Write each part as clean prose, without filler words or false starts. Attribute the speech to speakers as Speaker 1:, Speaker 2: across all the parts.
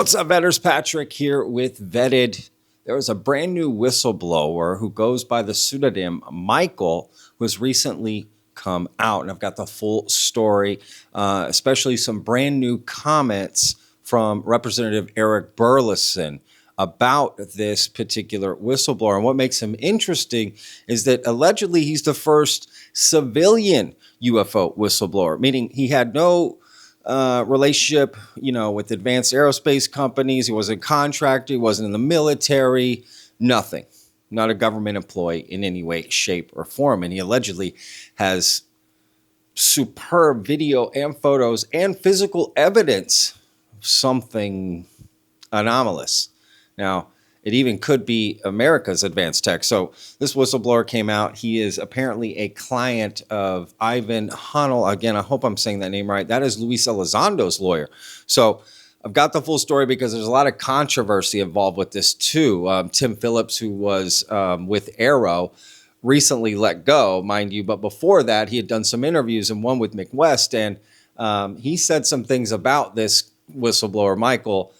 Speaker 1: What's up, Vetters? Patrick here with Vetted. There was a brand new whistleblower who goes by the pseudonym Michael, who has recently come out. And I've got the full story, especially some brand new comments from Representative Eric Burleson about this particular whistleblower. And what makes him interesting is that allegedly he's the first civilian UFO whistleblower, meaning he had no relationship, with advanced aerospace companies. He wasn't contracted. He wasn't in the military. Nothing. Not a government employee in any way, shape, or form. And he allegedly has superb video and photos and physical evidence of something anomalous. Now, it even could be America's advanced tech. So this whistleblower came out. He is apparently a client of Ivan Hanel. Again, I hope I'm saying that name right. That is Luis Elizondo's lawyer. So I've got the full story because there's a lot of controversy involved with this too. Tim Phillips, who was with Arrow, recently let go, mind you. But before that, he had done some interviews and one with Mick West. And he said some things about this whistleblower, Michael.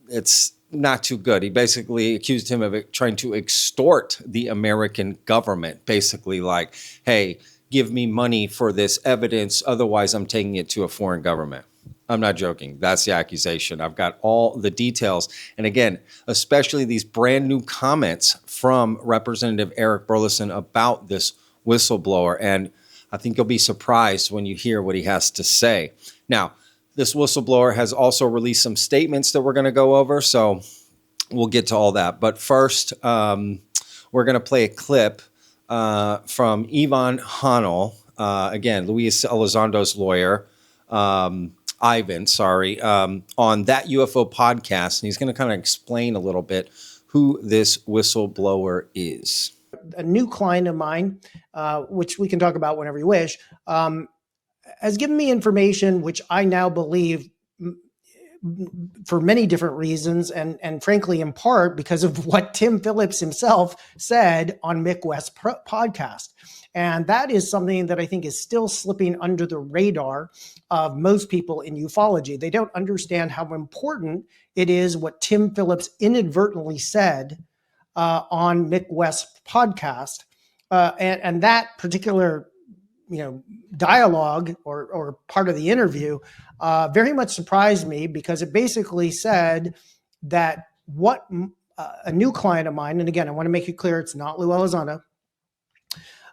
Speaker 1: It's not too good. He basically accused him of trying to extort the American government, basically like, hey, give me money for this evidence, otherwise I'm taking it to a foreign government. I'm not joking. That's the accusation. I've got all the details. And again, especially these brand new comments from Representative Eric Burleson about this whistleblower. And I think you'll be surprised when you hear what he has to say. Now, this whistleblower has also released some statements that we're going to go over, so we'll get to all that. But first, we're going to play a clip from Ivan Hanel, again, Luis Elizondo's lawyer, on that UFO podcast. And he's going to kind of explain a little bit who this whistleblower is.
Speaker 2: A new client of mine, which we can talk about whenever you wish, has given me information which I now believe for many different reasons, and frankly, in part because of what Tim Phillips himself said on Mick West's podcast. And that is something that I think is still slipping under the radar of most people in ufology. They don't understand how important it is what Tim Phillips inadvertently said on Mick West's podcast. And that particular dialogue or part of the interview very much surprised me, because it basically said that what a new client of mine, and again, I want to make it clear, it's not Lou Elizondo,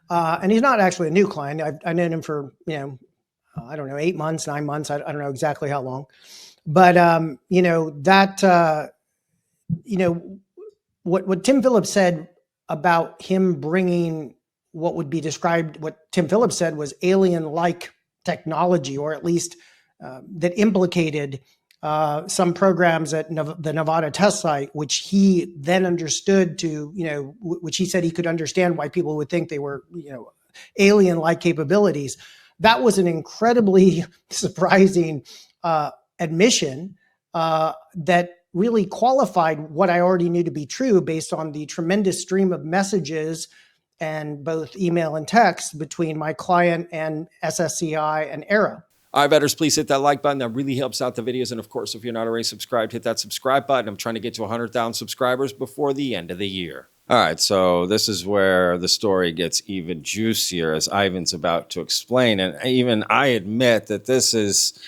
Speaker 2: and he's not actually a new client. I've known him for, I don't know, 8 months, 9 months. I don't know exactly how long, but what Tim Phillips said about him bringing what would be described, what Tim Phillips said was alien-like technology, or at least that implicated some programs at the Nevada test site, which he then understood to, which he said he could understand why people would think they were, alien-like capabilities. That was an incredibly surprising admission that really qualified what I already knew to be true based on the tremendous stream of messages and both email and text between my client and SSCI and Arrow.
Speaker 1: All right, Vetters, please hit that like button. That really helps out the videos. And of course, if you're not already subscribed, hit that subscribe button. I'm trying to get to 100,000 subscribers before the end of the year. All right, so this is where the story gets even juicier, as Ivan's about to explain. And even I admit that this is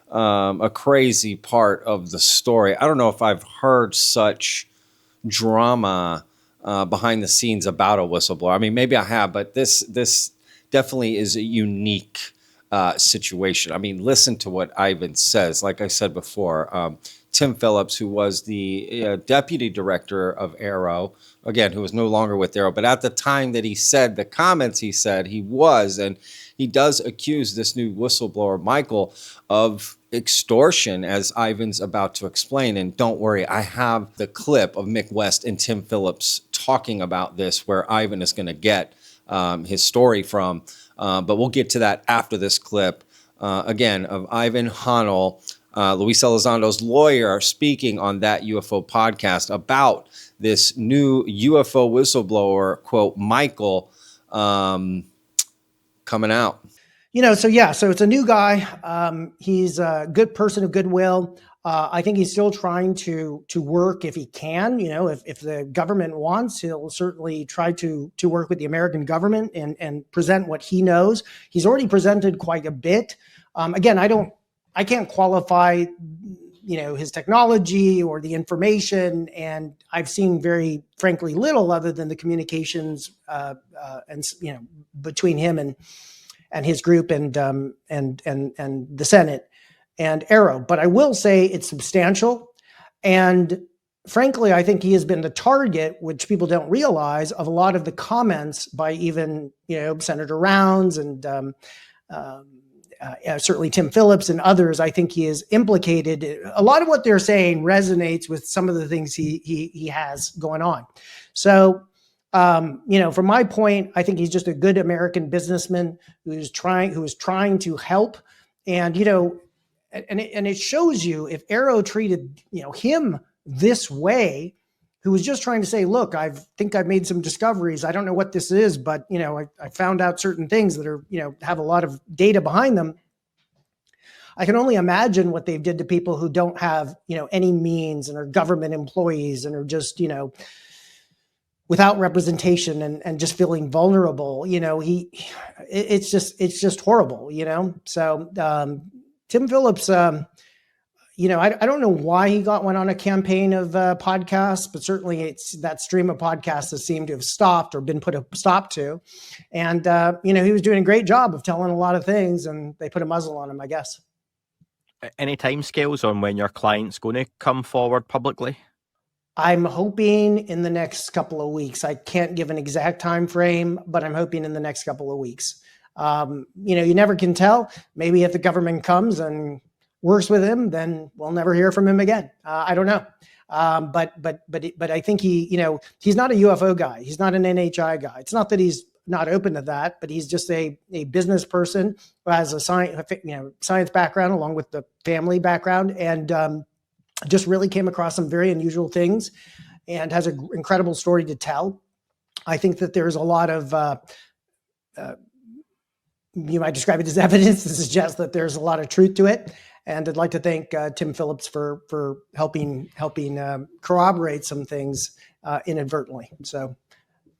Speaker 1: a crazy part of the story. I don't know if I've heard such drama behind the scenes about a whistleblower. I mean, maybe I have, but this definitely is a unique situation. I mean, listen to what Ivan says. Like I said before, Tim Phillips, who was the deputy director of Arrow, again, who was no longer with Arrow, but at the time that he said the comments he said, he was, and he does accuse this new whistleblower, Michael, of extortion, as Ivan's about to explain. And don't worry, I have the clip of Mick West and Tim Phillips talking about this, where Ivan is going to get his story from. But we'll get to that after this clip, again, of Ivan Hanel, Luis Elizondo's lawyer, speaking on that UFO podcast about this new UFO whistleblower, quote, Michael, coming out.
Speaker 2: So it's a new guy. He's a good person of goodwill. I think he's still trying to work if he can. If the government wants, he'll certainly try to work with the American government and present what he knows. He's already presented quite a bit. Again, I can't qualify, his technology or the information, and I've seen very frankly little other than the communications and between him and his group and the Senate and Arrow. But I will say it's substantial. And frankly, I think he has been the target, which people don't realize, of a lot of the comments by even, Senator Rounds and certainly Tim Phillips and others. I think he is implicated. A lot of what they're saying resonates with some of the things he has going on. So, from my point, I think he's just a good American businessman who is trying to help. And, and it shows you, if Arrow treated, him this way, who was just trying to say, look, I think I've made some discoveries. I don't know what this is, but, I found out certain things that are, have a lot of data behind them. I can only imagine what they did to people who don't have, any means and are government employees and are just, without representation and just feeling vulnerable. It's just horrible, So Tim Phillips, I don't know why he went on a campaign of podcasts, but certainly it's that stream of podcasts that seemed to have stopped or been put a stop to. And, he was doing a great job of telling a lot of things, and they put a muzzle on him, I guess.
Speaker 3: Any timescales on when your client's going to come forward publicly?
Speaker 2: I'm hoping in the next couple of weeks. I can't give an exact time frame, but I'm hoping in the next couple of weeks. You never can tell. Maybe if the government comes and works with him, then we'll never hear from him again. I don't know. But I think he's not a UFO guy. He's not an NHI guy. It's not that he's not open to that, but he's just a business person who has a science background along with the family background, and just really came across some very unusual things and has an incredible story to tell. I think that there's a lot of, you might describe it as evidence to suggest that there's a lot of truth to it. And I'd like to thank Tim Phillips for helping corroborate some things inadvertently. So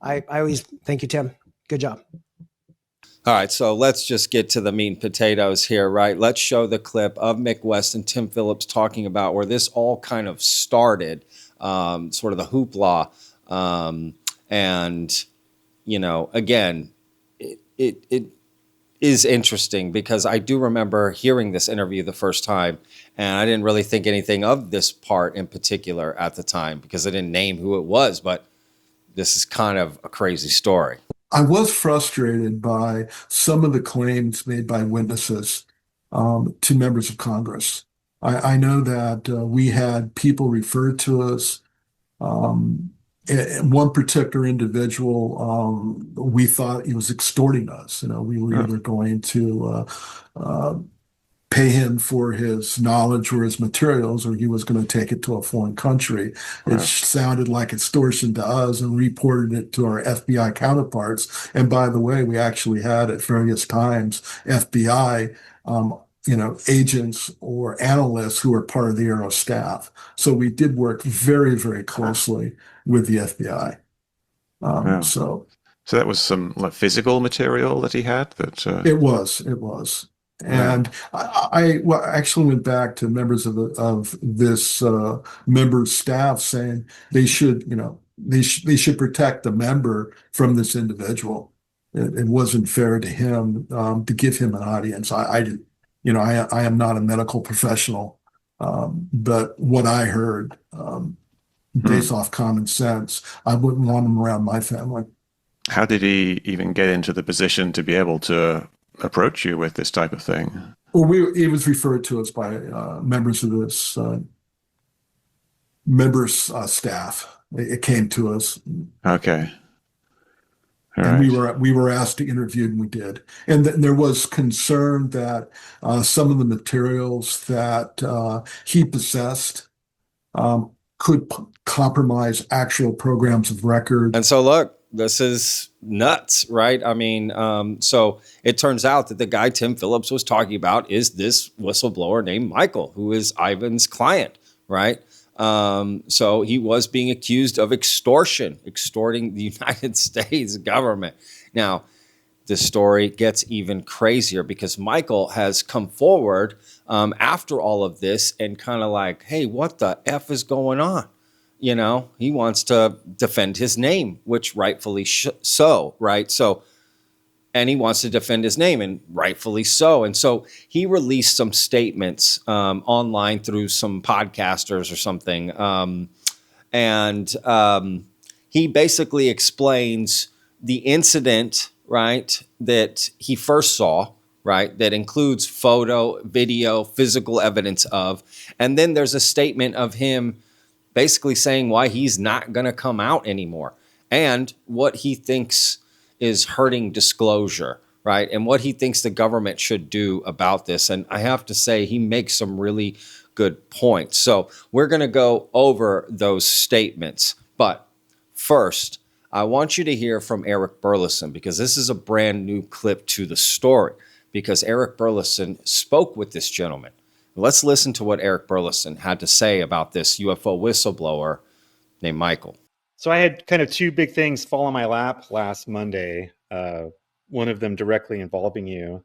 Speaker 2: I always thank you, Tim. Good job.
Speaker 1: All right, so let's just get to the meat and potatoes here, right? Let's show the clip of Mick West and Tim Phillips talking about where this all kind of started, sort of the hoopla. And, again, it is interesting because I do remember hearing this interview the first time, and I didn't really think anything of this part in particular at the time because I didn't name who it was, but this is kind of a crazy story.
Speaker 4: I was frustrated by some of the claims made by witnesses to members of Congress. I know that we had people referred to us. One particular individual, we thought he was extorting us. We were either going to pay him for his knowledge or his materials, or he was going to take it to a foreign country. It sounded like extortion to us, and reported it to our FBI counterparts. And by the way, we actually had at various times FBI, agents or analysts who were part of the Arrow staff. So we did work very, very closely with the FBI. So
Speaker 5: that was some physical material that he had.
Speaker 4: It was. And I actually went back to members of this member's staff saying they should protect the member from this individual. It wasn't fair to him to give him an audience. I am not a medical professional, but what I heard, based off common sense, I wouldn't want him around my family.
Speaker 5: How did he even get into the position to be able to approach you with this type of thing?
Speaker 4: Well, it was referred to us by members of this staff. It came to us.
Speaker 5: Okay.
Speaker 4: And we were asked to interview, and we did. And there was concern that some of the materials that he possessed could compromise actual programs of record.
Speaker 1: And so look, this is nuts, right? I mean, so it turns out that the guy Tim Phillips was talking about is this whistleblower named Michael, who is Ivan's client, right? So he was being accused of extortion, extorting the United States government. Now, the story gets even crazier because Michael has come forward after all of this and kind of like, hey, what the F is going on? You know, he wants to defend his name, which rightfully so, right? So, and he wants to defend his name, and rightfully so. And so he released some statements online through some podcasters or something. And he basically explains the incident, right, that he first saw, right, that includes photo, video, physical evidence of. And then there's a statement of him basically saying why he's not going to come out anymore and what he thinks is hurting disclosure, right? And what he thinks the government should do about this. And I have to say, he makes some really good points. So we're going to go over those statements. But first, I want you to hear from Eric Burleson, because this is a brand new clip to the story, because Eric Burleson spoke with this gentleman. Let's listen to what Eric Burleson had to say about this UFO whistleblower named Michael.
Speaker 6: So I had kind of two big things fall on my lap last Monday, one of them directly involving you.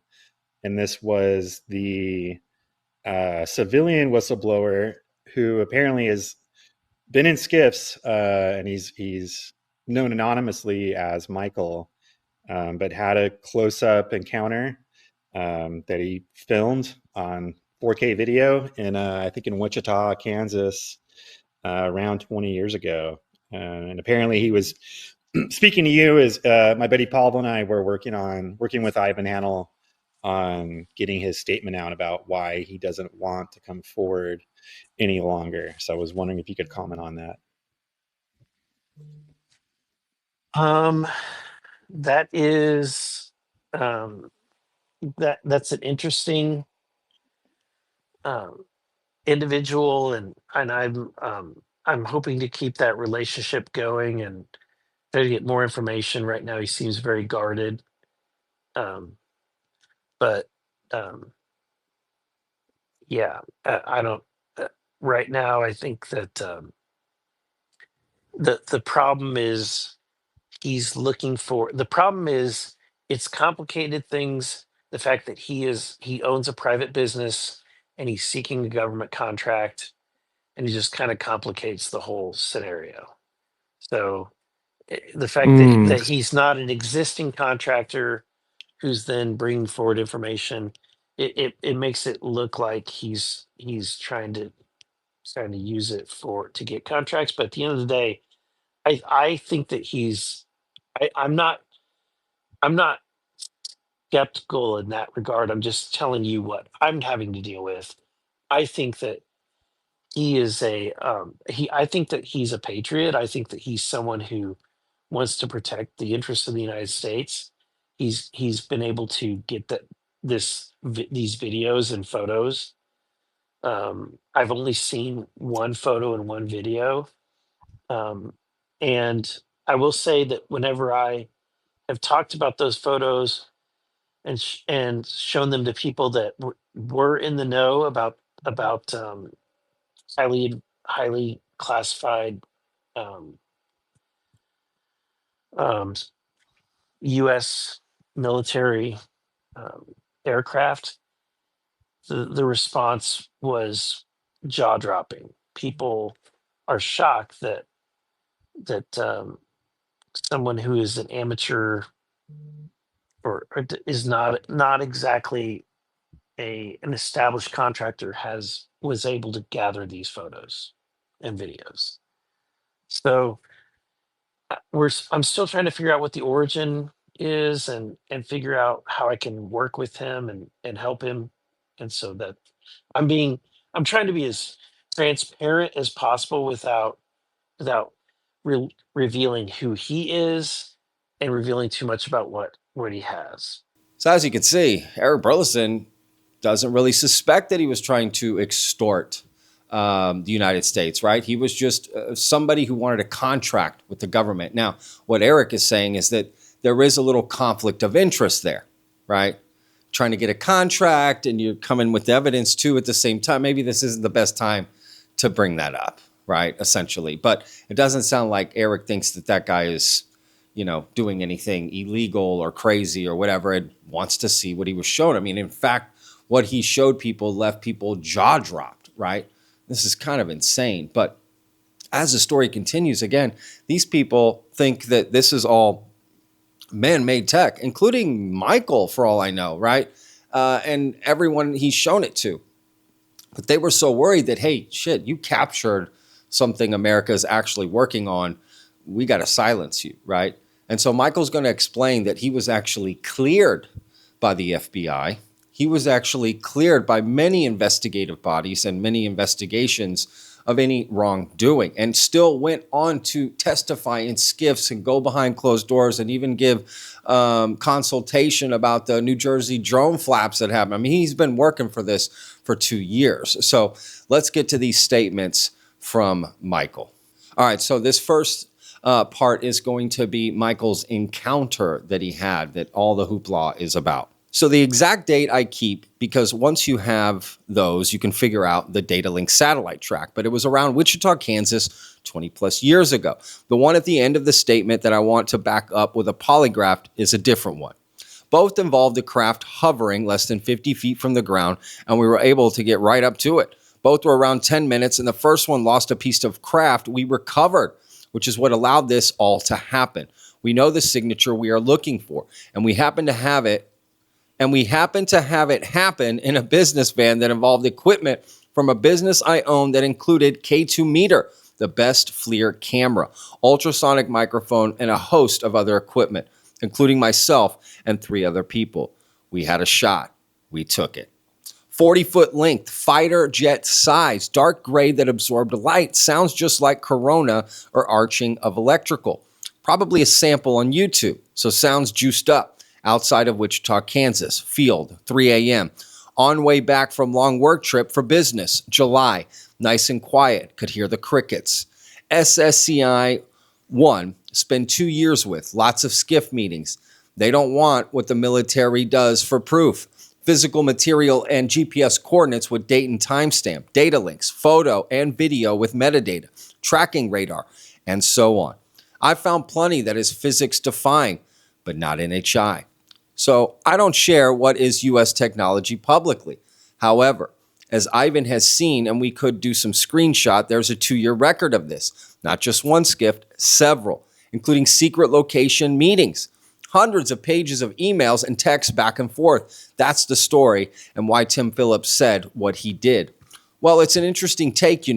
Speaker 6: And this was the civilian whistleblower who apparently has been in skiffs, and he's known anonymously as Michael, but had a close-up encounter that he filmed on 4K video in I think in Wichita, Kansas, around 20 years ago. And apparently he was speaking to you as my buddy Paul and I were working with Ivan Hanel on getting his statement out about why he doesn't want to come forward any longer. So I was wondering if you could comment on that.
Speaker 7: That is that's an interesting individual, and I'm hoping to keep that relationship going and try to get more information. Right now, he seems very guarded, but yeah, I don't. Right now, I think that the problem is the problem is it's complicated things. The fact that he owns a private business and he's seeking a government contract, and he just kind of complicates the whole scenario. So the fact that he's not an existing contractor who's then bringing forward information, it makes it look like he's trying to use it to get contracts. But at the end of the day, I think that I'm not skeptical in that regard. I'm just telling you what I'm having to deal with. I think that he is I think that he's a patriot. I think that he's someone who wants to protect the interests of the United States. He's been able to get these videos and photos. I've only seen one photo and one video. And I will say that whenever I have talked about those photos and shown them to people that were in the know about highly classified um, um, U.S. military um, aircraft, the response was jaw dropping. People are shocked that someone who is an amateur or is not exactly an established contractor was able to gather these photos and videos. So I'm still trying to figure out what the origin is and figure out how I can work with him and help him. And so that I'm trying to be as transparent as possible without revealing who he is and revealing too much about what he has.
Speaker 1: So as you can see, Eric Burleson doesn't really suspect that he was trying to extort the United States, right? He was just somebody who wanted a contract with the government. Now, what Eric is saying is that there is a little conflict of interest there, right? Trying to get a contract and you're coming with evidence too at the same time. Maybe this isn't the best time to bring that up, right? Essentially. But it doesn't sound like Eric thinks that that guy is, doing anything illegal or crazy or whatever. It wants to see what he was shown. I mean, in fact, what he showed people left people jaw dropped, right? This is kind of insane. But as the story continues, again, these people think that this is all man-made tech, including Michael, for all I know, right? And everyone he's shown it to. But they were so worried that, hey, shit, you captured something America's actually working on. We got to silence you, right? And so Michael's going to explain that he was actually cleared by the FBI. He was actually cleared by many investigative bodies and many investigations of any wrongdoing, and still went on to testify in skiffs and go behind closed doors and even give consultation about the New Jersey drone flaps that happened. I mean, he's been working for this for 2 years. So let's get to these statements from Michael. All right, so this first part is going to be Michael's encounter that he had, that all the hoopla is about. So the exact date I keep because once you have those, you can figure out the data link satellite track. But it was around Wichita, Kansas, 20 plus years ago. The one at the end of the statement that I want to back up with a polygraph is a different one. Both involved the craft hovering less than 50 feet from the ground, and we were able to get right up to it. Both were around 10 minutes, and the first one lost a piece of craft we recovered, which is what allowed this all to happen. We know the signature we are looking for, and we happen to have it. And we happen to have it happen in a business van that involved equipment from a business I owned that included K2 meter, the best FLIR camera, ultrasonic microphone, and a host of other equipment, including myself and 3 other people. We had a shot. We took it. 40-foot length, fighter jet size, dark gray that absorbed light. Sounds just like Corona or arching of electrical. Probably a sample on YouTube, so sounds juiced up. Outside of Wichita, Kansas, field, 3 a.m. On way back from long work trip for business, July, nice and quiet, could hear the crickets. SSCI 1, spend 2 years with, lots of skiff meetings. They don't want what the military does for proof. Physical material and GPS coordinates with date and timestamp, data links, photo and video with metadata, tracking radar, and so on. I found plenty that is physics defying, but not NHI. So I don't share what is U.S. technology publicly. However, as Ivan has seen, and we could do some screenshot, there's a 2-year record of this. Not just one skiff, several, including secret location meetings, hundreds of pages of emails and texts back and forth. That's the story and why Tim Phillips said what he did. Well, it's an interesting take,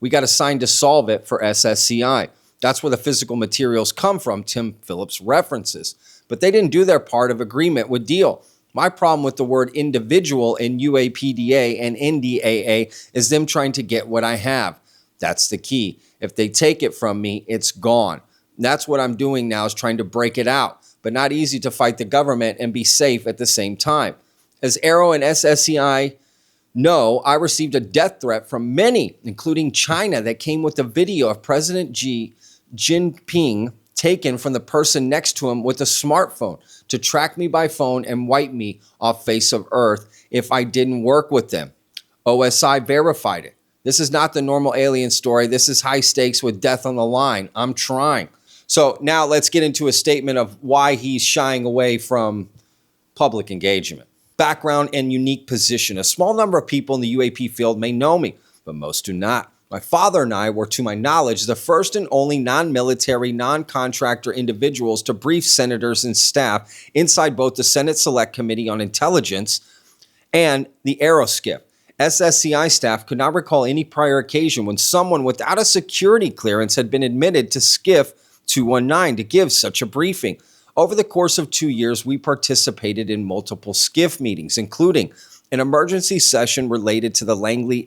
Speaker 1: We got assigned to solve it for SSCI. That's where the physical materials come from, Tim Phillips references. But they didn't do their part of agreement with deal. My problem with the word individual in UAPDA and NDAA is them trying to get what I have. That's the key. If they take it from me, it's gone. And that's what I'm doing now, is trying to break it out. But not easy to fight the government and be safe at the same time. As Arrow and SSCI know, I received a death threat from many, including China, that came with a video of President Xi Jinping taken from the person next to him with a smartphone to track me by phone and wipe me off face of earth if I didn't work with them. OSI verified it. This is not the normal alien story. This is high stakes with death on the line. I'm trying. So now let's get into a statement of why he's shying away from public engagement. Background and unique position. A small number of people in the UAP field may know me, but most do not. My father and I were, to my knowledge, the first and only non-military, non-contractor individuals to brief senators and staff inside both the Senate Select Committee on Intelligence and the Aeroskiff. SSCI staff could not recall any prior occasion when someone without a security clearance had been admitted to Skiff 219 to give such a briefing. Over the course of 2 years, we participated in multiple Skiff meetings, including an emergency session related to the Langley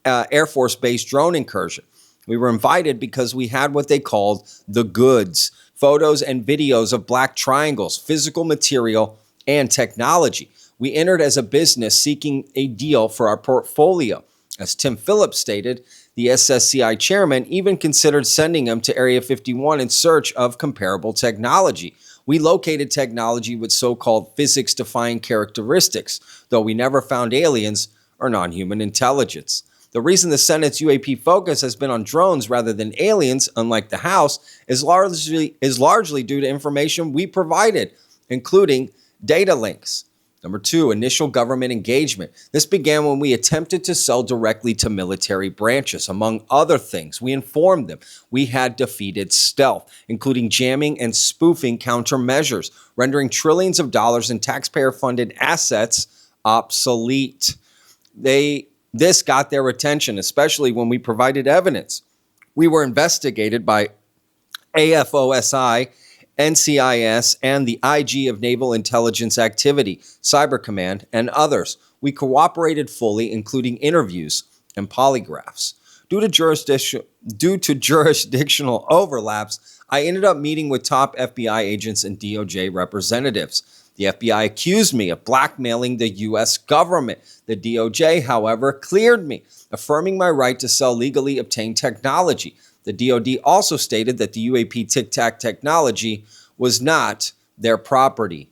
Speaker 1: Air Force Base drone incursion. We were invited because we had what they called the goods, photos and videos of black triangles, physical material, and technology. We entered as a business seeking a deal for our portfolio. As Tim Phillips stated, the SSCI chairman even considered sending him to Area 51 in search of comparable technology. We located technology with so-called physics-defying characteristics, though we never found aliens or non-human intelligence. The reason the Senate's UAP focus has been on drones rather than aliens, unlike the House, is largely due to information we provided, including data links. Number 2, initial government engagement. This began when we attempted to sell directly to military branches. Among other things, we informed them we had defeated stealth, including jamming and spoofing countermeasures, rendering trillions of dollars in taxpayer-funded assets obsolete. This got their attention, especially when we provided evidence. We were investigated by AFOSI, NCIS, and the IG of Naval Intelligence Activity, Cyber Command, and others. We cooperated fully, including interviews and polygraphs. Due to jurisdictional overlaps, I ended up meeting with top FBI agents and DOJ representatives. The FBI accused me of blackmailing the U.S. government. The DOJ, however, cleared me, affirming my right to sell legally obtained technology. The DoD also stated that the UAP Tic Tac technology was not their property.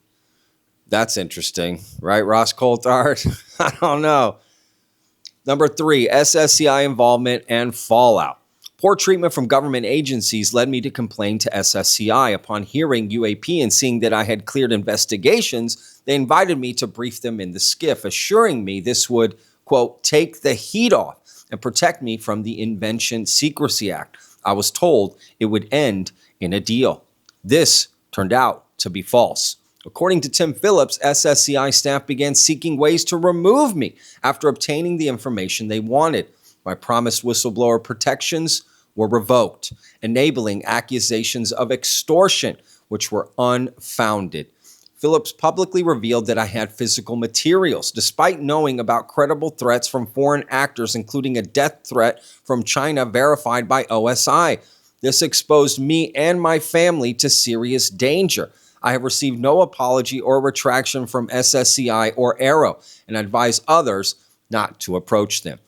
Speaker 1: That's interesting, right, Ross Coulthard? I don't know. Number 3, SSCI involvement and fallout. Poor treatment from government agencies led me to complain to SSCI. Upon hearing UAP and seeing that I had cleared investigations, they invited me to brief them in the skiff, assuring me this would, quote, take the heat off and protect me from the Invention Secrecy Act. I was told it would end in a deal. This turned out to be false. According to Tim Phillips, SSCI staff began seeking ways to remove me after obtaining the information they wanted. My promised whistleblower protections were revoked, enabling accusations of extortion, which were unfounded. Phillips publicly revealed that I had physical materials, despite knowing about credible threats from foreign actors, including a death threat from China verified by OSI. This exposed me and my family to serious danger. I have received no apology or retraction from SSCI or Arrow and advise others not to approach them.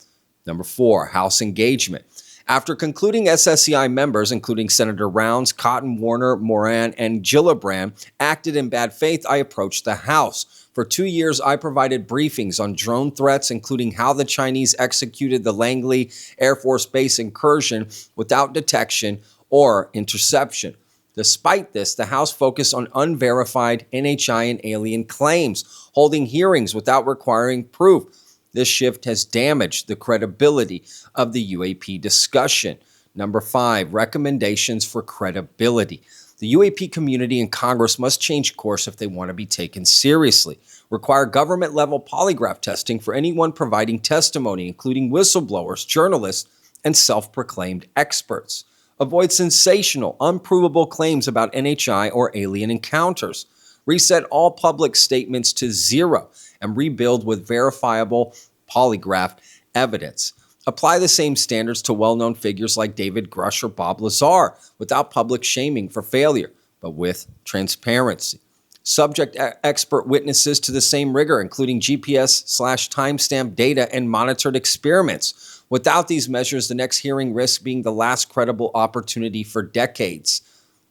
Speaker 1: Number 4, House engagement. After concluding SSCI members, including Senator Rounds, Cotton, Warner, Moran, and Gillibrand, acted in bad faith, I approached the House. For 2 years, I provided briefings on drone threats, including how the Chinese executed the Langley Air Force Base incursion without detection or interception. Despite this, the House focused on unverified NHI and alien claims, holding hearings without requiring proof. This shift has damaged the credibility of the UAP discussion. Number 5, recommendations for credibility. The UAP community and Congress must change course if they want to be taken seriously. Require government-level polygraph testing for anyone providing testimony, including whistleblowers, journalists, and self-proclaimed experts. Avoid sensational, unprovable claims about NHI or alien encounters. Reset all public statements to 0 and rebuild with verifiable polygraph evidence. Apply the same standards to well-known figures like David Grush or Bob Lazar without public shaming for failure, but with transparency. Subject expert witnesses to the same rigor, including GPS/timestamp data and monitored experiments. Without these measures, the next hearing risks being the last credible opportunity for decades.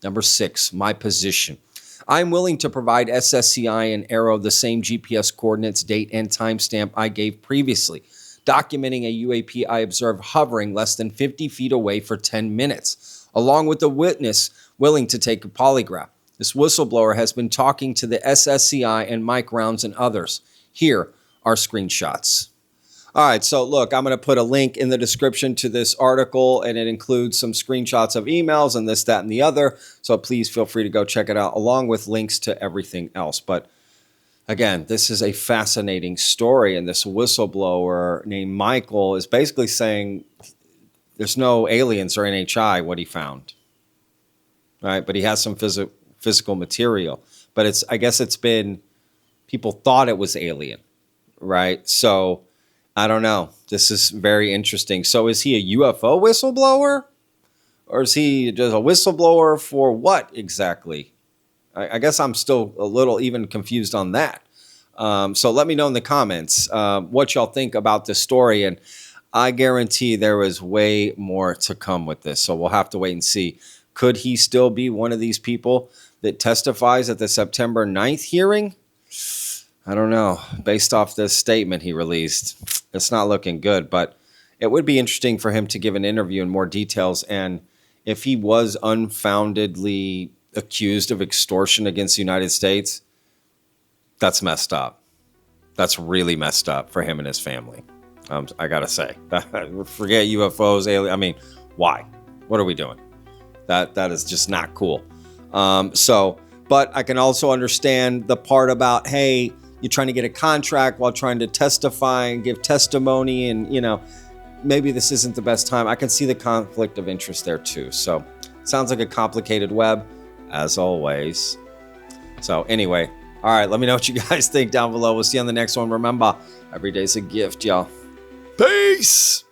Speaker 1: Number 6, my position. I'm willing to provide SSCI and Arrow the same GPS coordinates, date, and timestamp I gave previously, documenting a UAP I observed hovering less than 50 feet away for 10 minutes, along with a witness willing to take a polygraph. This whistleblower has been talking to the SSCI and Mike Rounds and others. Here are screenshots. All right, so look, I'm going to put a link in the description to this article, and it includes some screenshots of emails and this, that, and the other. So please feel free to go check it out, along with links to everything else. But again, this is a fascinating story, and this whistleblower named Michael is basically saying there's no aliens or NHI, what he found. Right? But he has some physical material. But I guess it's been, people thought it was alien, right? So I don't know. This is very interesting. So is he a UFO whistleblower? Or is he just a whistleblower for what exactly? I guess I'm still a little even confused on that. So let me know in the comments what y'all think about this story. And I guarantee there is way more to come with this. So we'll have to wait and see. Could he still be one of these people that testifies at the September 9th hearing? I don't know. Based off this statement he released, it's not looking good. But it would be interesting for him to give an interview in more details. And if he was unfoundedly accused of extortion against the United States, that's messed up. That's really messed up for him and his family. I gotta say, forget UFOs, alien. I mean, why? What are we doing? That is just not cool. But I can also understand the part about, hey, you're trying to get a contract while trying to testify and give testimony, and maybe this isn't the best time. I can see the conflict of interest there too. So, sounds like a complicated web, as always. So anyway, all right, let me know what you guys think down below. We'll see you on the next one. Remember, every day's a gift, y'all. Peace!